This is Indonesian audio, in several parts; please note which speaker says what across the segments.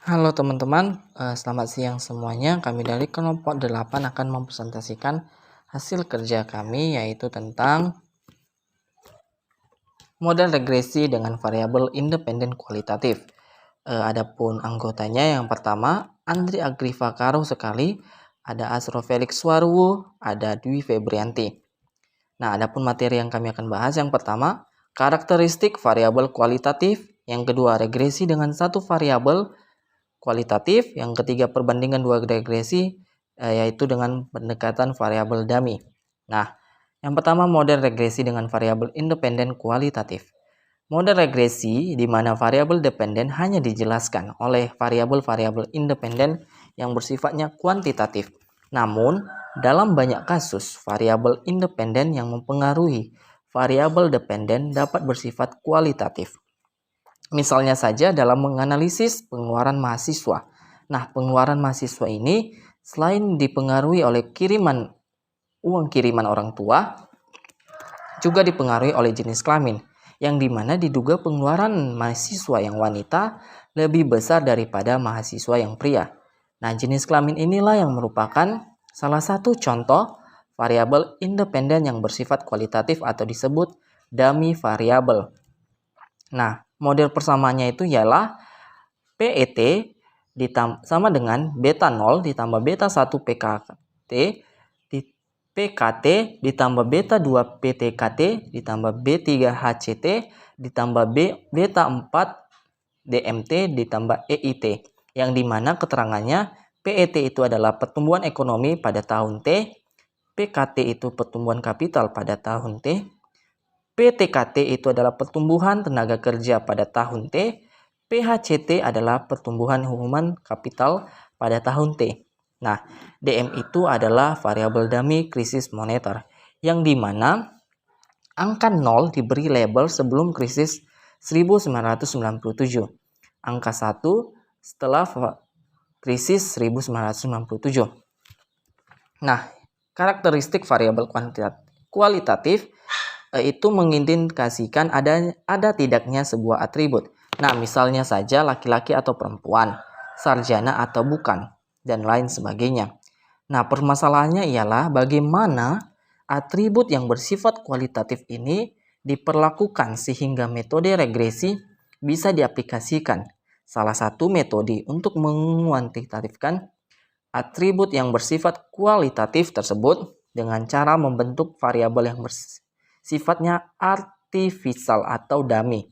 Speaker 1: Halo teman-teman, selamat siang semuanya. Kami dari kelompok 8 akan mempresentasikan hasil kerja kami, yaitu tentang model regresi dengan variabel independen kualitatif. Adapun anggotanya yang pertama, Andri Agriva Karo sekali, ada Asro Felix Warwo, ada Dwi Febrianti. Nah, adapun materi yang kami akan bahas yang pertama, karakteristik variabel kualitatif, yang kedua regresi dengan satu variabel kualitatif, yang ketiga perbandingan dua regresi, yaitu dengan pendekatan variabel dummy. Nah, yang pertama model regresi dengan variabel independen kualitatif. Model regresi di mana variabel dependen hanya dijelaskan oleh variabel-variabel independen yang bersifatnya kuantitatif. Namun, dalam banyak kasus, variabel independen yang mempengaruhi variabel dependen dapat bersifat kualitatif. Misalnya saja dalam menganalisis pengeluaran mahasiswa. Nah, pengeluaran mahasiswa ini selain dipengaruhi oleh uang kiriman orang tua, juga dipengaruhi oleh jenis kelamin, yang dimana diduga pengeluaran mahasiswa yang wanita lebih besar daripada mahasiswa yang pria. Nah, jenis kelamin inilah yang merupakan salah satu contoh variabel independen yang bersifat kualitatif atau disebut dummy variable. Nah, model persamaannya itu ialah PET sama dengan beta 0 ditambah beta 1 PKT PKT ditambah beta 2 PTKT ditambah B3 HCT ditambah beta 4 DMT ditambah EIT, yang dimana keterangannya PET itu adalah pertumbuhan ekonomi pada tahun T, PKT itu pertumbuhan kapital pada tahun T, PTKT itu adalah pertumbuhan tenaga kerja pada tahun T, PHCT adalah pertumbuhan hubungan kapital pada tahun T. Nah, DM itu adalah variabel dummy krisis moneter, yang dimana angka 0 diberi label sebelum krisis 1997, angka 1 setelah krisis 1997. Nah, karakteristik variabel kualitatif itu mengindikasikan ada tidaknya sebuah atribut. Nah, misalnya saja laki-laki atau perempuan, sarjana atau bukan, dan lain sebagainya. Nah, permasalahannya ialah bagaimana atribut yang bersifat kualitatif ini diperlakukan sehingga metode regresi bisa diaplikasikan. Salah satu metode untuk menguantitatifkan atribut yang bersifat kualitatif tersebut dengan cara membentuk variabel yang sifatnya artificial atau dummy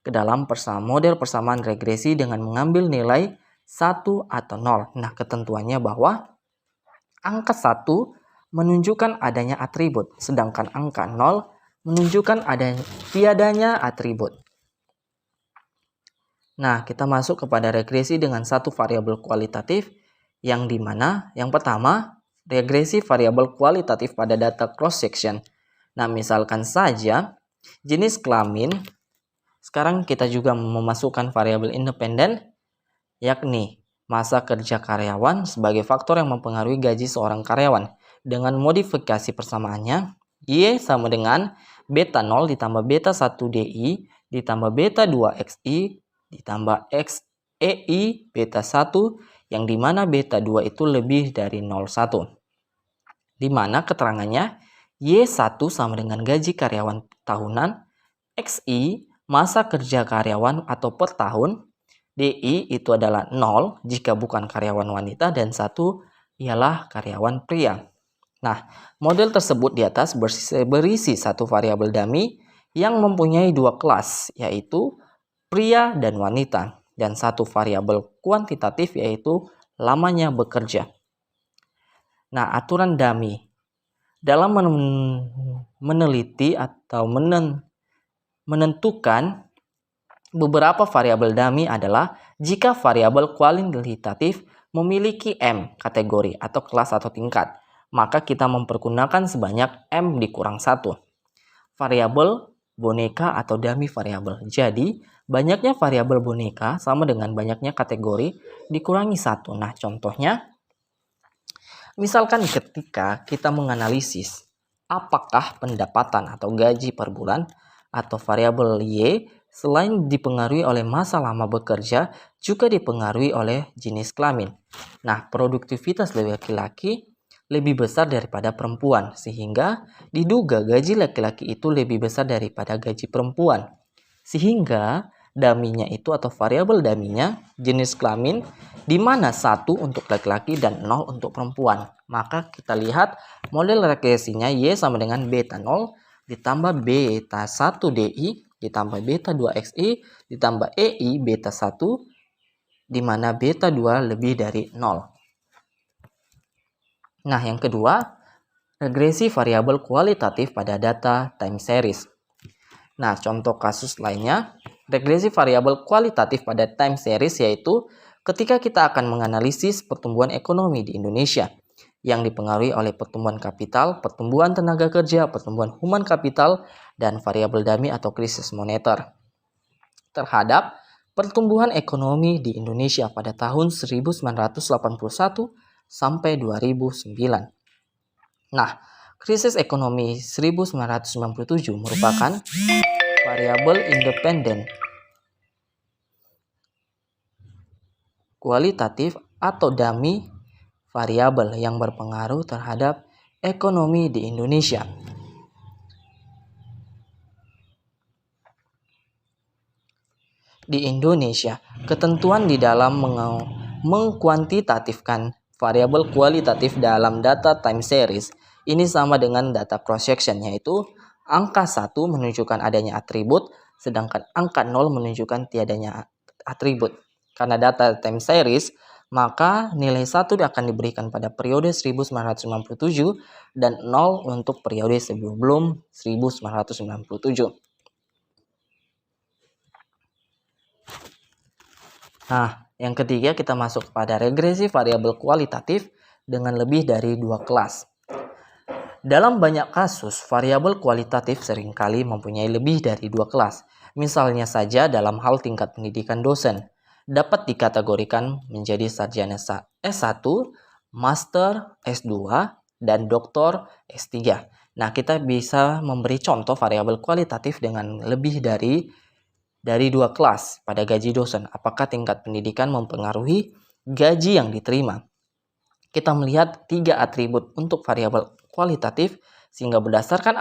Speaker 1: ke dalam model persamaan regresi dengan mengambil nilai 1 atau 0. Nah, ketentuannya bahwa angka 1 menunjukkan adanya atribut, sedangkan angka 0 menunjukkan tiadanya atribut. Nah, kita masuk kepada regresi dengan satu variabel kualitatif, yang dimana yang pertama regresi variabel kualitatif pada data cross section. Nah, misalkan saja jenis kelamin, sekarang kita juga memasukkan variabel independen, yakni masa kerja karyawan sebagai faktor yang mempengaruhi gaji seorang karyawan. Dengan modifikasi persamaannya, Y sama dengan beta 0 ditambah beta 1 DI ditambah beta 2 XI ditambah XEI beta 1, yang dimana beta 2 itu lebih dari 0,1. Dimana keterangannya Y1 sama dengan gaji karyawan tahunan, XI masa kerja karyawan atau per tahun, DI itu adalah 0 jika bukan karyawan wanita, dan 1 ialah karyawan pria. Nah, model tersebut di atas berisi satu variabel dummy yang mempunyai dua kelas, yaitu pria dan wanita, dan satu variabel kuantitatif yaitu lamanya bekerja. Nah, aturan dummy dalam meneliti atau menentukan beberapa variabel dummy adalah jika variabel kualitatif memiliki M kategori atau kelas atau tingkat, maka kita mempergunakan sebanyak M dikurang 1. Variabel boneka atau dummy variabel. Jadi, banyaknya variabel boneka sama dengan banyaknya kategori dikurangi 1. Nah, contohnya, misalkan ketika kita menganalisis apakah pendapatan atau gaji per bulan atau variabel Y selain dipengaruhi oleh masa lama bekerja, juga dipengaruhi oleh jenis kelamin. Nah, produktivitas laki-laki lebih besar daripada perempuan, sehingga diduga gaji laki-laki itu lebih besar daripada gaji perempuan. Sehingga daminya itu atau variabel daminya jenis kelamin di mana 1 untuk laki-laki dan 0 untuk perempuan. Maka kita lihat model regresinya Y sama dengan beta 0 ditambah beta 1 DI ditambah beta 2 XI ditambah EI beta 1 di mana beta 2 lebih dari 0. Nah, yang kedua, regresi variabel kualitatif pada data time series. Nah, contoh kasus lainnya, regresi variabel kualitatif pada time series yaitu ketika kita akan menganalisis pertumbuhan ekonomi di Indonesia yang dipengaruhi oleh pertumbuhan kapital, pertumbuhan tenaga kerja, pertumbuhan human kapital, dan variabel dummy atau krisis moneter terhadap pertumbuhan ekonomi di Indonesia pada tahun 1981 sampai 2009. Nah, krisis ekonomi 1997 merupakan variabel independen kualitatif atau dummy variabel yang berpengaruh terhadap ekonomi di Indonesia. Di Indonesia, ketentuan di dalam mengkuantitatifkan variabel kualitatif dalam data time series ini sama dengan data cross section, yaitu angka 1 menunjukkan adanya atribut, sedangkan angka 0 menunjukkan tiadanya atribut. Karena data time series, maka nilai 1 akan diberikan pada periode 1997 dan 0 untuk periode sebelum 1997. Nah, yang ketiga kita masuk pada regresi variabel kualitatif dengan lebih dari 2 kelas. Dalam banyak kasus, variabel kualitatif seringkali mempunyai lebih dari 2 kelas. Misalnya saja dalam hal tingkat pendidikan dosen, dapat dikategorikan menjadi sarjana S1, master S2, dan doktor S3. Nah, kita bisa memberi contoh variabel kualitatif dengan lebih dari 2 kelas pada gaji dosen. Apakah tingkat pendidikan mempengaruhi gaji yang diterima? Kita melihat 3 atribut untuk variabel kualitatif, sehingga berdasarkan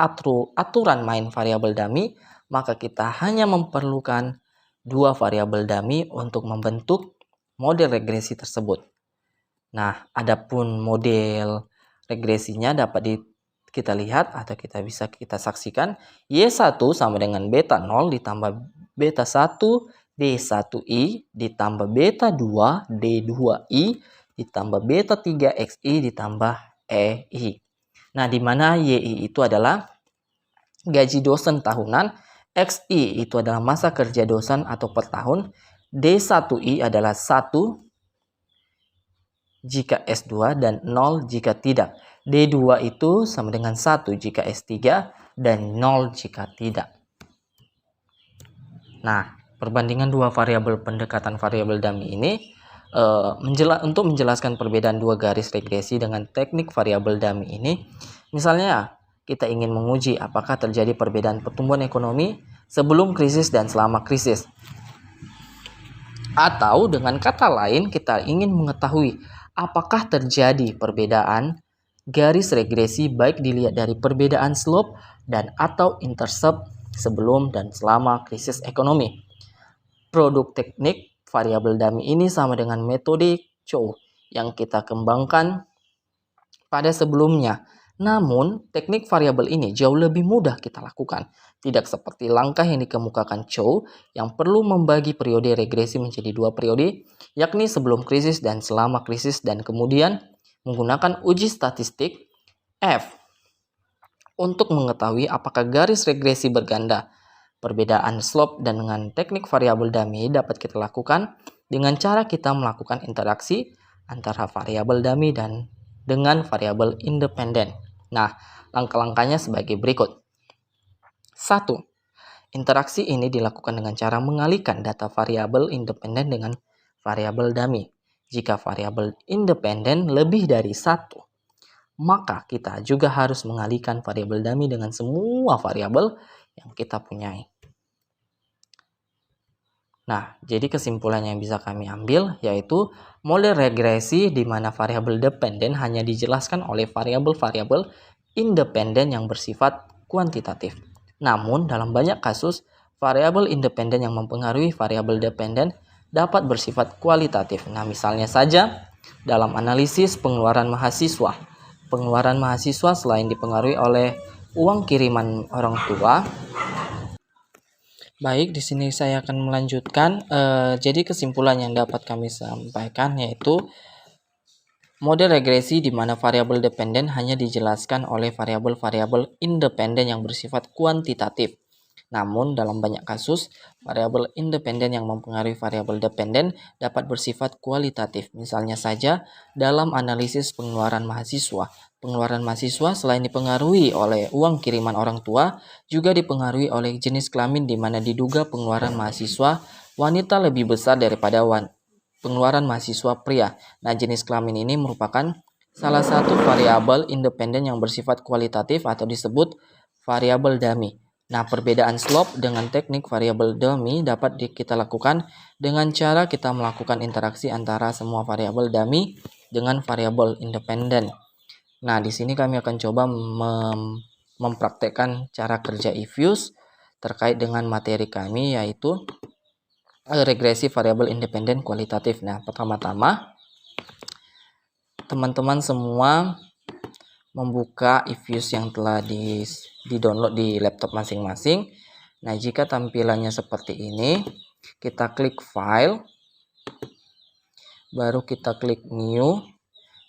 Speaker 1: aturan main variabel dummy, maka kita hanya memerlukan 2 variabel dummy untuk membentuk model regresi tersebut. Nah, adapun model regresinya dapat kita lihat atau kita saksikan Y1 sama dengan beta 0 ditambah beta 1 D1I ditambah beta 2 D2I ditambah beta 3 XI ditambah EI. Nah, di mana YI itu adalah gaji dosen tahunan, XI itu adalah masa kerja dosen atau per tahun, D1I adalah 1 jika S2 dan 0 jika tidak. D2 itu sama dengan 1 jika S3 dan 0 jika tidak. Nah, perbandingan dua variabel pendekatan variabel dummy ini untuk menjelaskan perbedaan dua garis regresi dengan teknik variabel dummy ini, misalnya kita ingin menguji apakah terjadi perbedaan pertumbuhan ekonomi sebelum krisis dan selama krisis. Atau dengan kata lain, kita ingin mengetahui apakah terjadi perbedaan garis regresi baik dilihat dari perbedaan slope dan atau intercept sebelum dan selama krisis ekonomi. Produk teknik variabel dummy ini sama dengan metode Chow yang kita kembangkan pada sebelumnya. Namun, teknik variabel ini jauh lebih mudah kita lakukan. Tidak seperti langkah yang dikemukakan Chow yang perlu membagi periode regresi menjadi 2 periode, yakni sebelum krisis dan selama krisis, dan kemudian menggunakan uji statistik F untuk mengetahui apakah garis regresi berganda. Perbedaan slope dan dengan teknik variabel dummy dapat kita lakukan dengan cara kita melakukan interaksi antara variabel dummy dan dengan variabel independen. Nah, langkah-langkahnya sebagai berikut. 1. Interaksi ini dilakukan dengan cara mengalihkan data variabel independen dengan variabel dummy. Jika variabel independen lebih dari 1, maka kita juga harus mengalihkan variabel dummy dengan semua variabel yang kita punyai. Nah, jadi kesimpulan yang bisa kami ambil yaitu model regresi di mana variabel dependen hanya dijelaskan oleh variabel-variabel independen yang bersifat kuantitatif. Namun, dalam banyak kasus, variabel independen yang mempengaruhi variabel dependen dapat bersifat kualitatif. Nah, misalnya saja dalam analisis pengeluaran mahasiswa. Pengeluaran mahasiswa selain dipengaruhi oleh uang kiriman orang tua. Baik, di sini saya akan melanjutkan. Jadi kesimpulan yang dapat kami sampaikan yaitu model regresi di mana variabel dependen hanya dijelaskan oleh variabel-variabel independen yang bersifat kuantitatif. Namun, dalam banyak kasus, variabel independen yang mempengaruhi variabel dependen dapat bersifat kualitatif. Misalnya saja, dalam analisis pengeluaran mahasiswa. Pengeluaran mahasiswa selain dipengaruhi oleh uang kiriman orang tua, juga dipengaruhi oleh jenis kelamin di mana diduga pengeluaran mahasiswa wanita lebih besar daripada pengeluaran mahasiswa pria. Nah, jenis kelamin ini merupakan salah satu variabel independen yang bersifat kualitatif atau disebut variabel dummy. Nah, perbedaan slope dengan teknik variabel dummy dapat kita lakukan dengan cara kita melakukan interaksi antara semua variabel dummy dengan variabel independen. Nah, di sini kami akan coba mempraktekkan cara kerja Ifuse terkait dengan materi kami yaitu regresi variabel independen kualitatif. Nah, pertama-tama teman-teman semua membuka Ifuse yang telah di-download di laptop masing-masing. Nah, jika tampilannya seperti ini, kita klik file, baru kita klik new.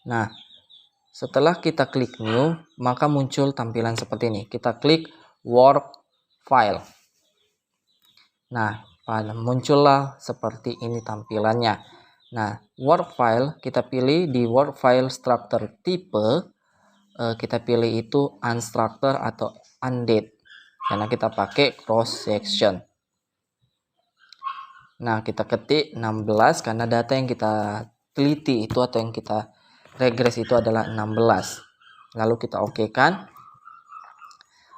Speaker 1: Nah, setelah kita klik new, maka muncul tampilan seperti ini. Kita klik work file. Nah, muncullah seperti ini tampilannya. Nah, work file kita pilih di work file structure tipe. Kita pilih itu unstructured atau undate karena kita pakai cross section. Nah, kita ketik 16 karena data yang kita teliti itu atau yang kita regres itu adalah 16. Lalu kita oke kan.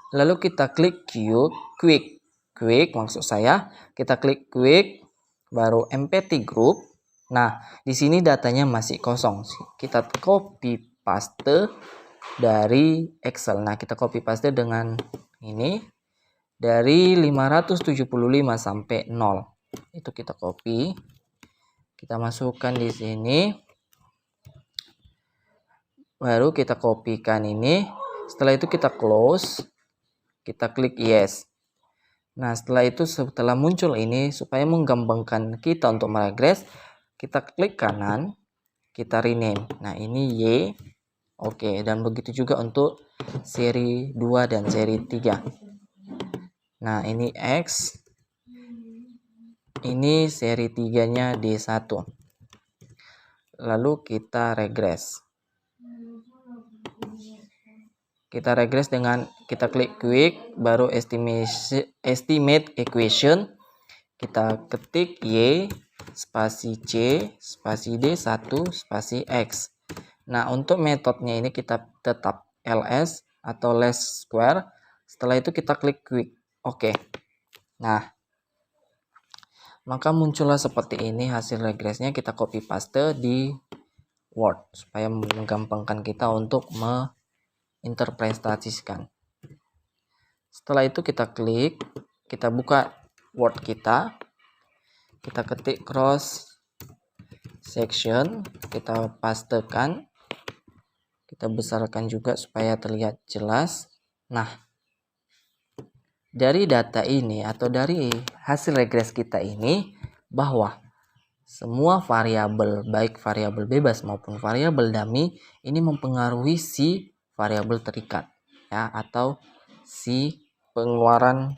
Speaker 1: Lalu kita klik quick maksud saya kita klik quick baru empty group. Nah, di sini datanya masih kosong. Kita copy paste dari Excel. Nah, kita copy paste dengan ini dari 575 sampai 0. Itu kita copy. Kita masukkan di sini. Baru kita kopikan ini. Setelah itu kita close. Kita klik yes. Nah, setelah itu setelah muncul ini supaya menggampangkan kita untuk meregres, kita klik kanan, kita rename. Nah, ini Y. Oke, dan begitu juga untuk seri 2 dan seri 3. Nah, ini X. Ini seri 3-nya D1. Lalu kita regres. Kita regres dengan kita klik quick, baru estimate equation. Kita ketik Y, spasi C, spasi D1, spasi X. Nah, untuk metodenya ini kita tetap ls atau least square. Setelah itu kita klik quick. Oke. Nah, maka muncullah seperti ini hasil regresnya. Kita copy paste di Word supaya menggampangkan kita untuk menginterpretasikan. Setelah itu kita klik, kita buka Word kita ketik cross section, kita pastekan. Kita besarkan juga supaya terlihat jelas. Nah, dari data ini atau dari hasil regres kita ini bahwa semua variabel baik variabel bebas maupun variabel dummy ini mempengaruhi si variabel terikat ya atau si pengeluaran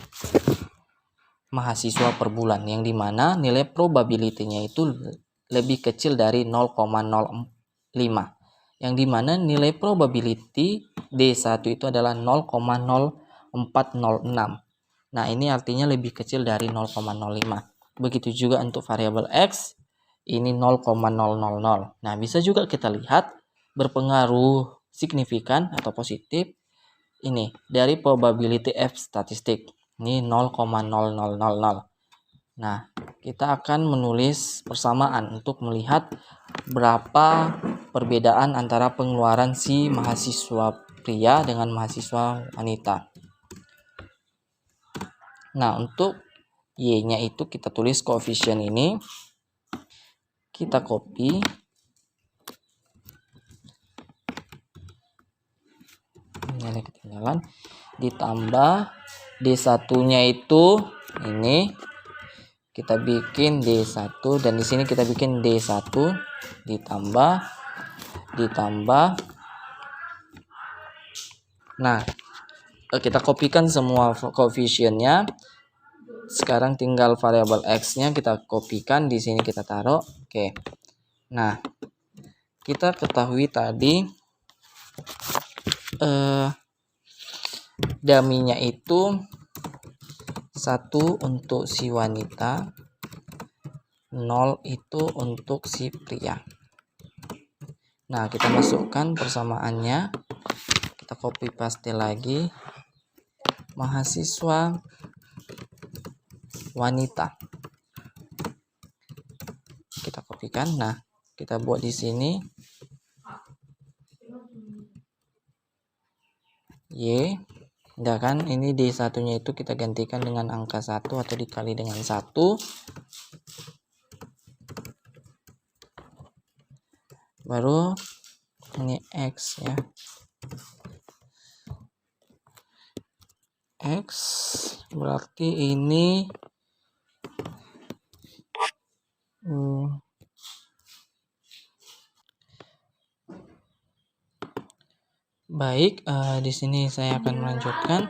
Speaker 1: mahasiswa per bulan yang dimana nilai probability-nya itu lebih kecil dari 0,05. Yang dimana nilai probability D1 itu adalah 0,0406. Nah, ini artinya lebih kecil dari 0,05. Begitu juga untuk variabel X, ini 0,000. Nah, bisa juga kita lihat berpengaruh signifikan atau positif ini dari probability F statistik. Ini 0,0000. Nah, kita akan menulis persamaan untuk melihat berapa perbedaan antara pengeluaran si mahasiswa pria dengan mahasiswa wanita. Nah, untuk Y-nya itu kita tulis koefisien ini. Kita copy. Ini ada ketinggalan. Ditambah D1-nya itu ini. Kita bikin D1 dan di sini kita bikin D1 ditambah. Nah, kita kopikan semua koefisiennya. Sekarang tinggal variabel X-nya kita kopikan, di sini kita taruh. Oke. Nah, kita ketahui tadi daminya itu 1 untuk si wanita, 0 itu untuk si pria. Nah, kita masukkan persamaannya. Kita copy paste lagi. Mahasiswa wanita. Kita kopikan. Nah, kita buat di sini Y. Udah kan, ini D1-nya itu kita gantikan dengan angka 1 atau dikali dengan 1. Baru ini X ya. X berarti ini baik, di sini saya akan melanjutkan.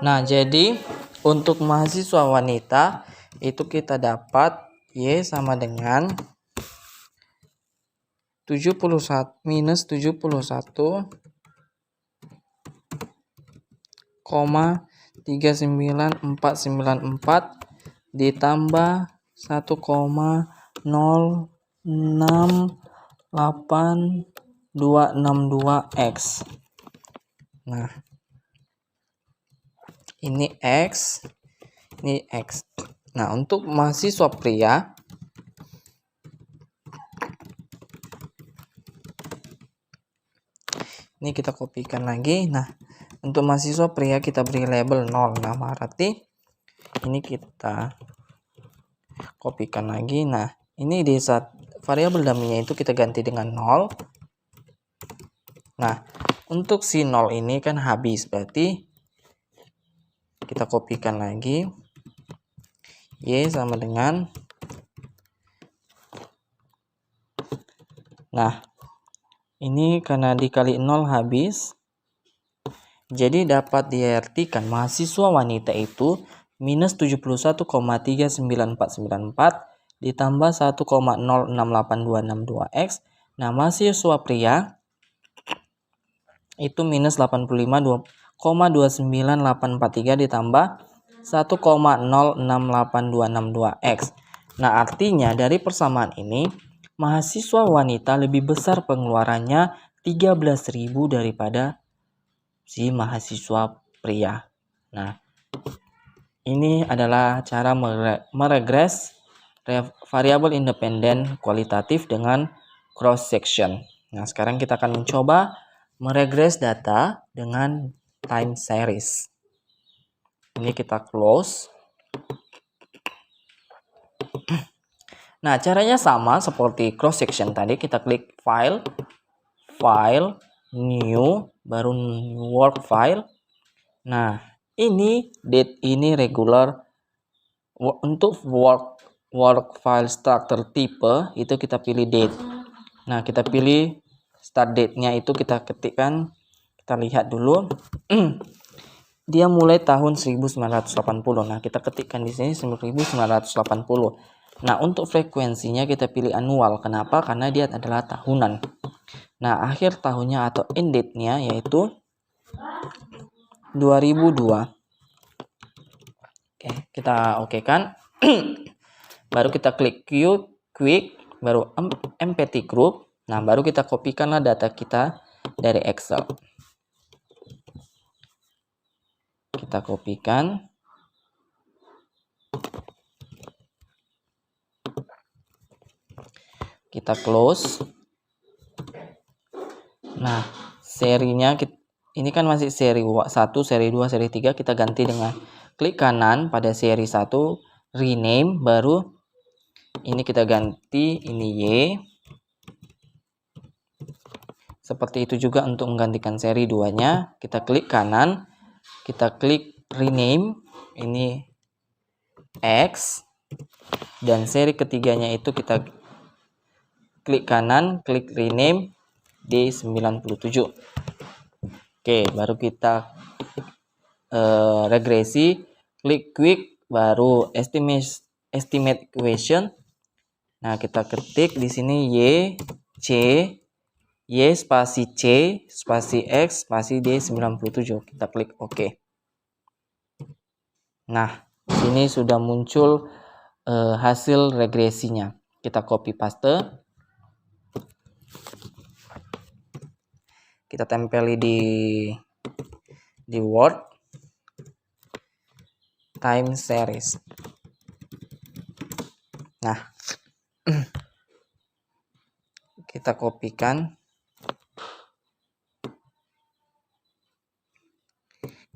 Speaker 1: Nah, jadi untuk mahasiswa wanita itu kita dapat Y sama dengan 71 ditambah 1,0686262 X. Nah, ini X, ini X. Nah, untuk mahasiswa pria ini kita kopikan lagi. Nah, untuk mahasiswa pria kita beri label 0. Nah, berarti ini kita kopikan lagi. Nah, ini di saat variabel daminya itu kita ganti dengan 0. Nah, untuk si 0 ini kan habis, berarti kita kopikan lagi. Y sama dengan, nah, ini karena dikali 0 habis. Jadi dapat diartikan mahasiswa wanita itu minus 71,3944 ditambah 1,06822X. Nah, mahasiswa pria itu minus 85,29843 ditambah 1,06822X. Nah, artinya dari persamaan ini mahasiswa wanita lebih besar pengeluarannya 13.000 daripada si mahasiswa pria. Nah, ini adalah cara meregres variabel independen kualitatif dengan cross section. Nah, sekarang kita akan mencoba meregres data dengan time series. Ini kita close. Nah, caranya sama seperti cross section tadi. Kita klik file, new, baru new work file. Nah, ini date, ini regular. Untuk work file structure tipe itu kita pilih date. Nah, kita pilih start date-nya itu kita ketikkan. Kita lihat dulu. Dia mulai tahun 1980. Nah, kita ketikkan di sini 1980. Nah, untuk frekuensinya kita pilih annual. Kenapa? Karena dia adalah tahunan. Nah, akhir tahunnya atau end date-nya yaitu 2002. Oke, kita okekan. Baru kita klik quick, baru empty group. Nah, baru kita kopikanlah data kita dari Excel. Kita kopikan. kita close. Nah, serinya ini kan masih seri 1, seri 2, seri 3, kita ganti dengan klik kanan pada seri 1, rename, baru ini kita ganti ini Y. Seperti itu juga untuk menggantikan seri 2-nya, kita klik kanan, kita klik rename, ini X, dan seri ketiganya itu kita klik kanan, klik rename D97. Oke, baru kita regresi, klik quick, baru estimate equation. Nah, kita ketik di sini Y, C, Y spasi C, spasi X, spasi D97. Kita klik OK. Nah, sini sudah muncul hasil regresinya. Kita copy paste. Kita tempeli di Word. Time series. Nah, kita kopikan.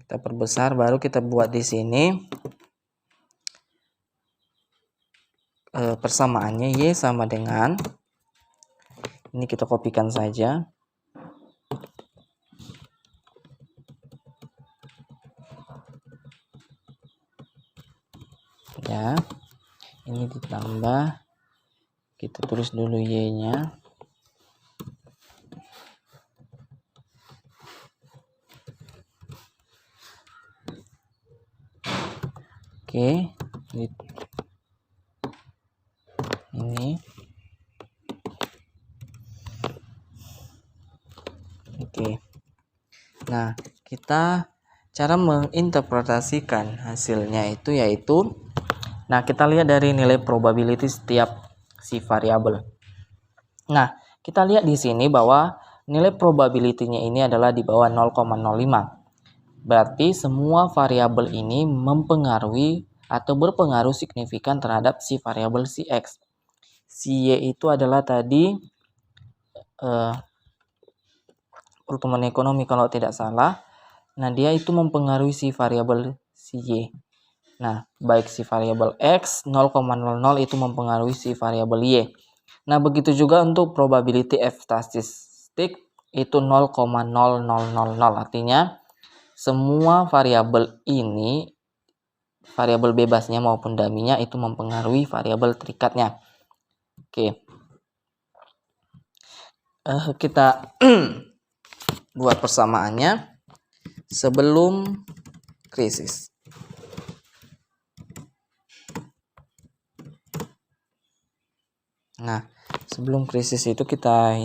Speaker 1: Kita perbesar, baru kita buat di sini persamaannya Y sama dengan, ini kita kopikan saja. Ya, ini ditambah, kita tulis dulu Y-nya. Oke, ini. Oke. Nah, kita cara menginterpretasikan hasilnya itu yaitu, nah kita lihat dari nilai probability setiap si variabel. Nah, kita lihat di sini bahwa nilai probability-nya ini adalah di bawah 0,05. Berarti semua variabel ini mempengaruhi atau berpengaruh signifikan terhadap si variabel si X. Si Y itu adalah tadi pertumbuhan ekonomi kalau tidak salah. Nah, dia itu mempengaruhi si variabel si Y. Nah, baik si variabel X 0,00 itu mempengaruhi si variabel Y. Nah, begitu juga untuk probability F statistik itu 0,0000. Artinya semua variabel ini, variabel bebasnya maupun daminya itu mempengaruhi variabel terikatnya. Oke. Kita buat persamaannya sebelum krisis. Nah, sebelum krisis itu kita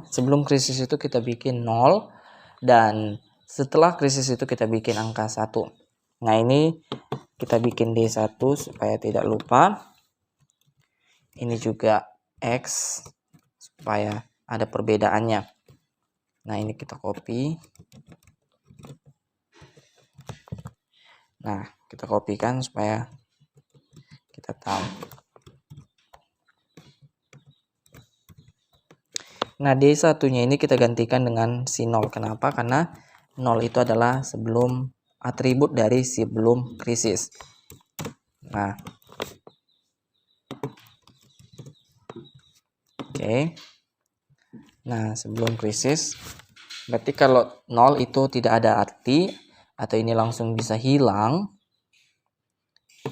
Speaker 1: sebelum krisis itu kita bikin 0, dan setelah krisis itu kita bikin angka 1. Nah, ini kita bikin D1 supaya tidak lupa. Ini juga X supaya ada perbedaannya. Nah, ini kita copy. Nah, kita kopikan supaya kita tahu. Nah, D1-nya ini kita gantikan dengan si 0. Kenapa? Karena 0 itu adalah sebelum atribut dari sebelum krisis. Nah, oke. Nah, sebelum krisis, berarti kalau 0 itu tidak ada arti atau ini langsung bisa hilang.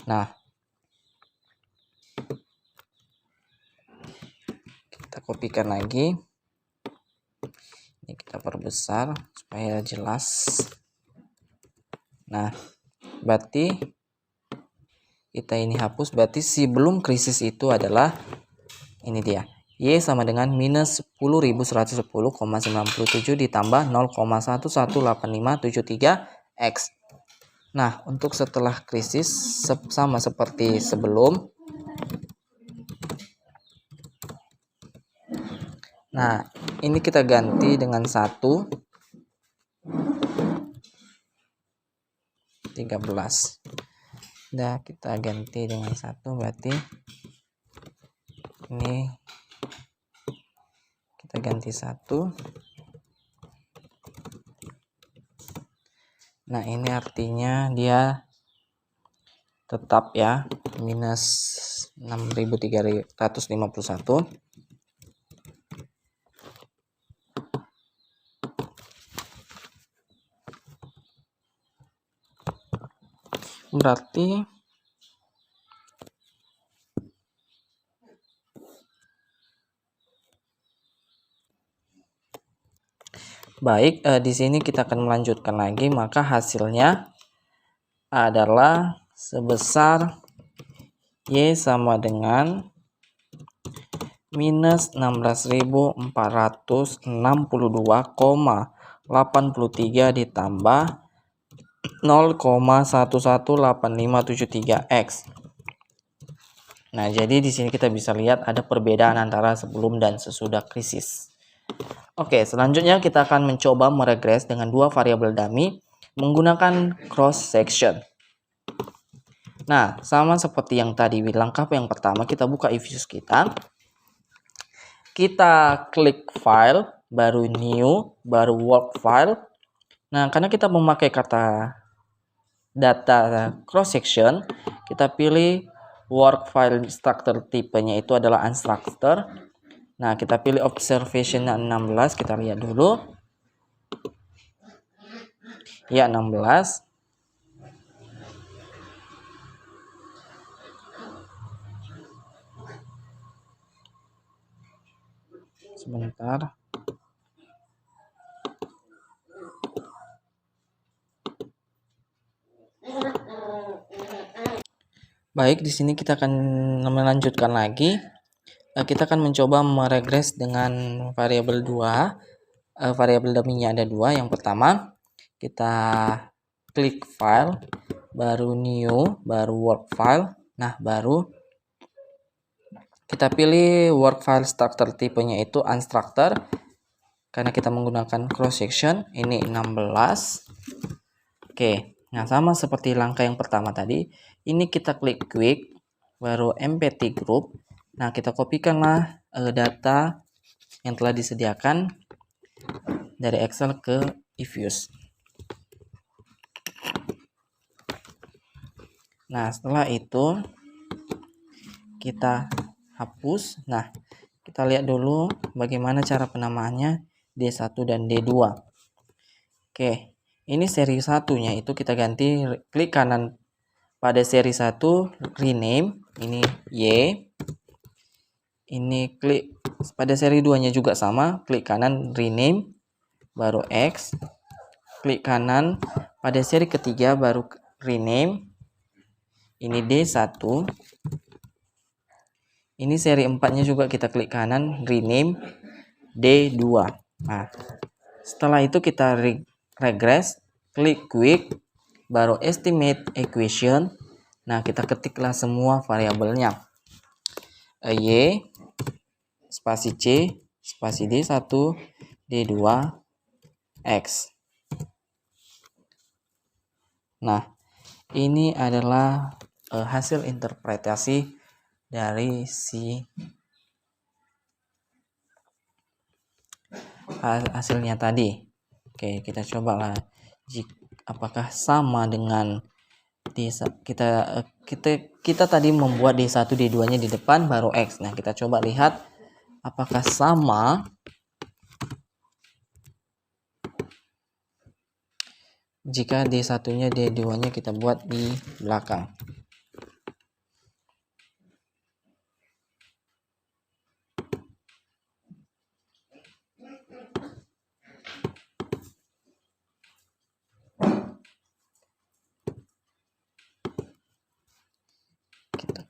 Speaker 1: Nah, kita kopikan lagi. Ini kita perbesar supaya jelas. Nah, berarti kita ini hapus, berarti sebelum krisis itu adalah ini dia. Y sama dengan minus 10.110,97 ditambah 0,118573 X. Nah, untuk setelah krisis sama seperti sebelum. Nah, ini kita ganti dengan 1, 13. Nah, kita ganti dengan 1, berarti ini kita ganti 1. Nah, ini artinya dia tetap ya minus 6.351. Berarti baik, di sini kita akan melanjutkan lagi, maka hasilnya adalah sebesar Y sama dengan minus 16.462,83 ditambah 0,118573x. Nah, jadi di sini kita bisa lihat ada perbedaan antara sebelum dan sesudah krisis. Oke, selanjutnya kita akan mencoba meregres dengan dua variabel dummy menggunakan cross section. Nah, sama seperti yang tadi, langkah yang pertama kita buka eViews kita. Kita klik file, baru new, baru work file. Nah, karena kita memakai kata data cross section, kita pilih work file structure tipenya itu adalah unstructured. Nah, kita pilih observation 16, kita lihat dulu. Ya, 16. Sebentar. Baik, di sini kita akan melanjutkan lagi. Kita akan mencoba meregres dengan variabel 2. Variabel dummy-nya ada 2. Yang pertama, kita klik file, baru new, baru work file. Nah, baru kita pilih work file structure tipenya itu unstructured. Karena kita menggunakan cross section, ini 16. Oke, nah sama seperti langkah yang pertama tadi, ini kita klik quick, baru empty group. Nah, kita kopikanlah data yang telah disediakan dari Excel ke eViews. Nah, setelah itu kita hapus. Nah, kita lihat dulu bagaimana cara penamaannya D1 dan D2. Oke, ini seri satunya itu kita ganti, klik kanan pada seri 1, rename, ini Y. Ini klik pada seri 2-nya juga sama, klik kanan rename, baru X. Klik kanan pada seri ketiga baru rename, ini D1. Ini seri 4-nya juga kita klik kanan rename D2. Nah, setelah itu kita regress, klik quick, baru estimate equation. Nah, kita ketiklah semua variabelnya. Y, spasi C, spasi D1, D2, X. Nah, ini adalah hasil interpretasi dari si hasilnya tadi. Oke, kita cobalah apakah sama dengan kita tadi membuat D1 D2 nya di depan baru X. Nah, kita coba lihat apakah sama jika D1 nya D2 nya kita buat di belakang.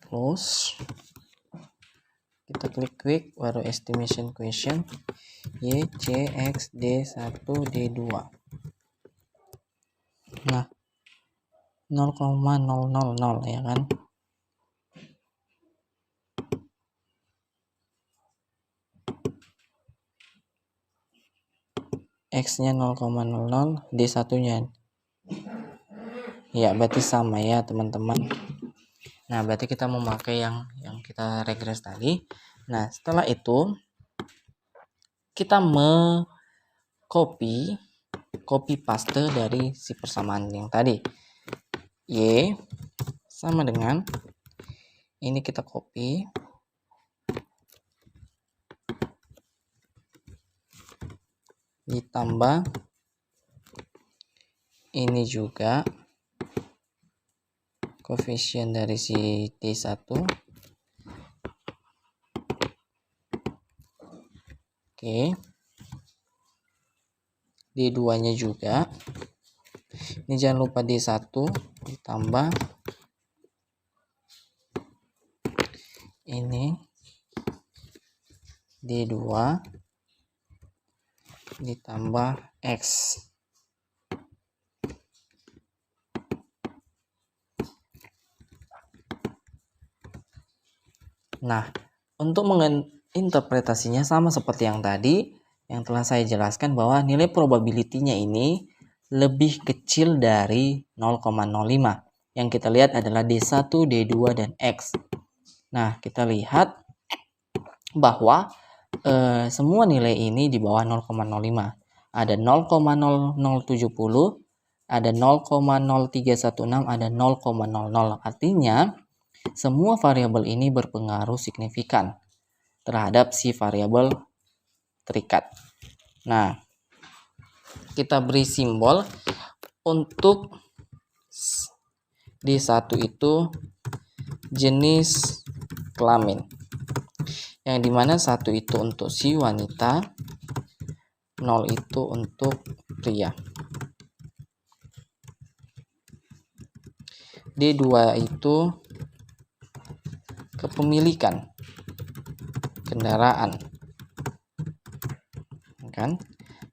Speaker 1: Close, kita klik quick, baru estimation question Y, C, X, D1, D2. Nah, 0,000 ya kan. X nya 0,00, D1 nya ya, berarti sama ya teman-teman. Nah, berarti kita memakai yang kita regress tadi. Nah, setelah itu kita copy paste dari si persamaan yang tadi. Y sama dengan ini, kita copy, ditambah ini juga koefisien dari si D1. Oke. D2 nya juga. Ini jangan lupa D1 ditambah ini D2 ditambah X. Nah, untuk menginterpretasinya sama seperti yang tadi, yang telah saya jelaskan bahwa nilai probability-nya ini lebih kecil dari 0,05. Yang kita lihat adalah D1, D2, dan X. Nah, kita lihat bahwa semua nilai ini di bawah 0,05. Ada 0,0070, ada 0,0316, ada 0,00. Artinya, semua variabel ini berpengaruh signifikan terhadap si variabel terikat. Nah, kita beri simbol untuk D1 itu jenis kelamin, yang dimana 1 itu untuk si wanita, 0 itu untuk pria. D2 itu kepemilikan kendaraan, kan?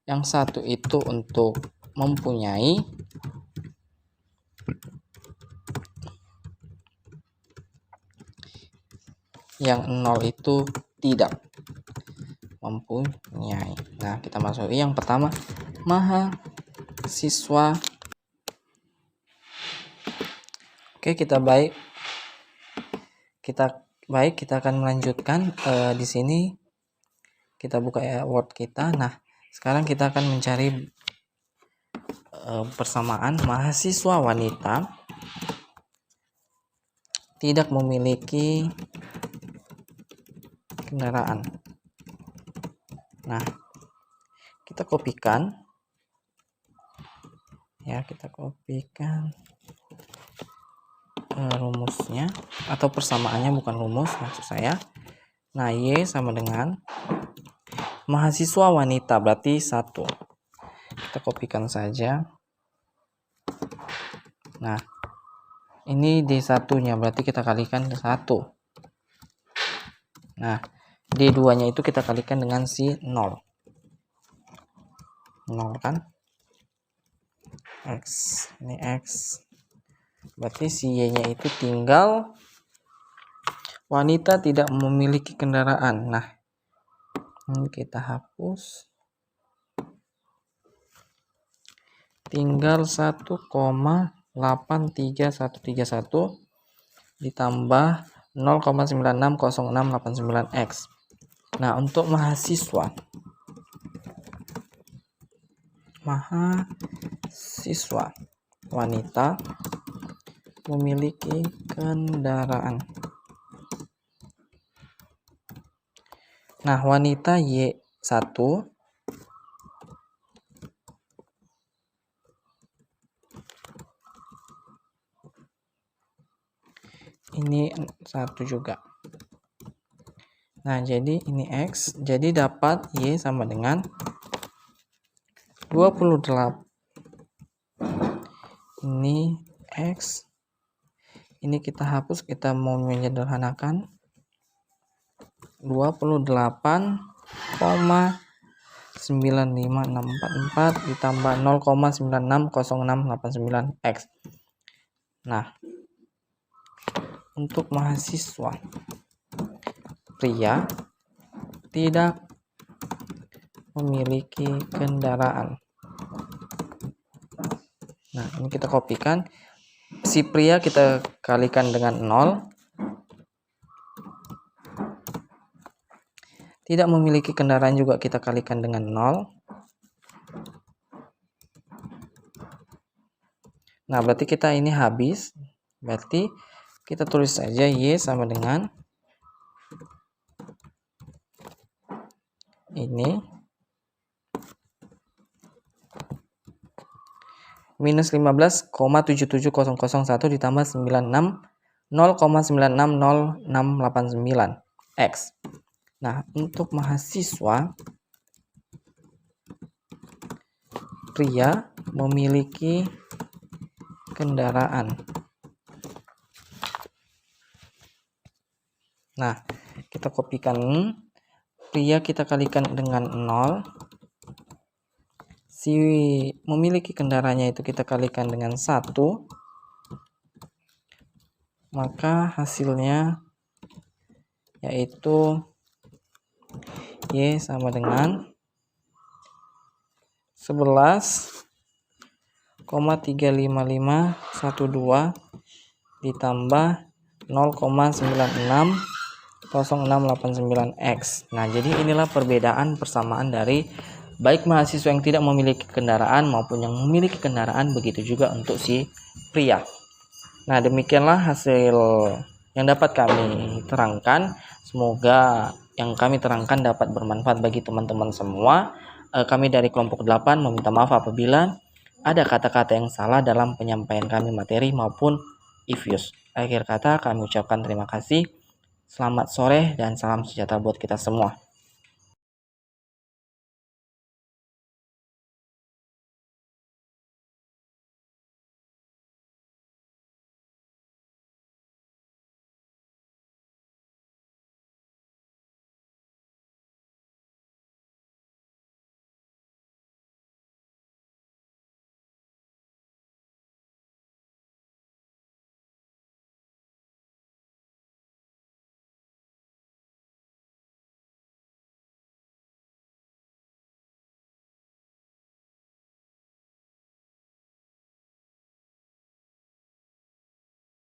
Speaker 1: Yang 1 itu untuk mempunyai, yang 0 itu tidak mempunyai. Nah, kita masuki yang pertama, mahasiswa. Oke, kita akan melanjutkan. Di sini kita buka Word kita. Nah, sekarang kita akan mencari persamaan mahasiswa wanita tidak memiliki kendaraan. Nah, kita kopikan ya, rumusnya atau persamaannya, bukan rumus maksud saya. Nah, Y sama dengan mahasiswa wanita, berarti 1. Kita kopikan saja. Nah, ini D1 nya berarti kita kalikan ke 1. Nah, D2 nya itu kita kalikan dengan si 0 kan, X, ini X, berarti si Y nya itu tinggal wanita tidak memiliki kendaraan. Nah, ini kita hapus, tinggal 1,83131 ditambah 0,960689X. Nah, untuk mahasiswa wanita memiliki kendaraan. Nah, wanita Y1 ini 1 juga. Nah, jadi ini X, jadi dapat Y sama dengan 28. Ini X, ini kita hapus, kita mau menyederhanakan, 28,95644 ditambah 0,960689X. Nah, untuk mahasiswa pria tidak memiliki kendaraan. Nah, ini kita kopikan. Si pria kita kalikan dengan 0. tidak memiliki kendaraan juga kita kalikan dengan 0. Nah, berarti kita ini habis. Berarti kita tulis saja Y sama dengan ini minus 15,77001 ditambah 0,960689 X. Nah, untuk mahasiswa pria memiliki kendaraan. Nah, kita kopikan pria kita kalikan dengan 0. Si memiliki kendaraannya itu kita kalikan dengan 1. Maka hasilnya yaitu Y sama dengan 11,35512 ditambah 0,960689 X. Nah, jadi inilah perbedaan persamaan dari baik mahasiswa yang tidak memiliki kendaraan maupun yang memiliki kendaraan, begitu juga untuk si pria. Nah, demikianlah hasil yang dapat kami terangkan. Semoga yang kami terangkan dapat bermanfaat bagi teman-teman semua. Kami dari kelompok 8 meminta maaf apabila ada kata-kata yang salah dalam penyampaian kami materi maupun if-use. Akhir kata kami ucapkan terima kasih. Selamat sore dan salam sejahtera buat kita semua.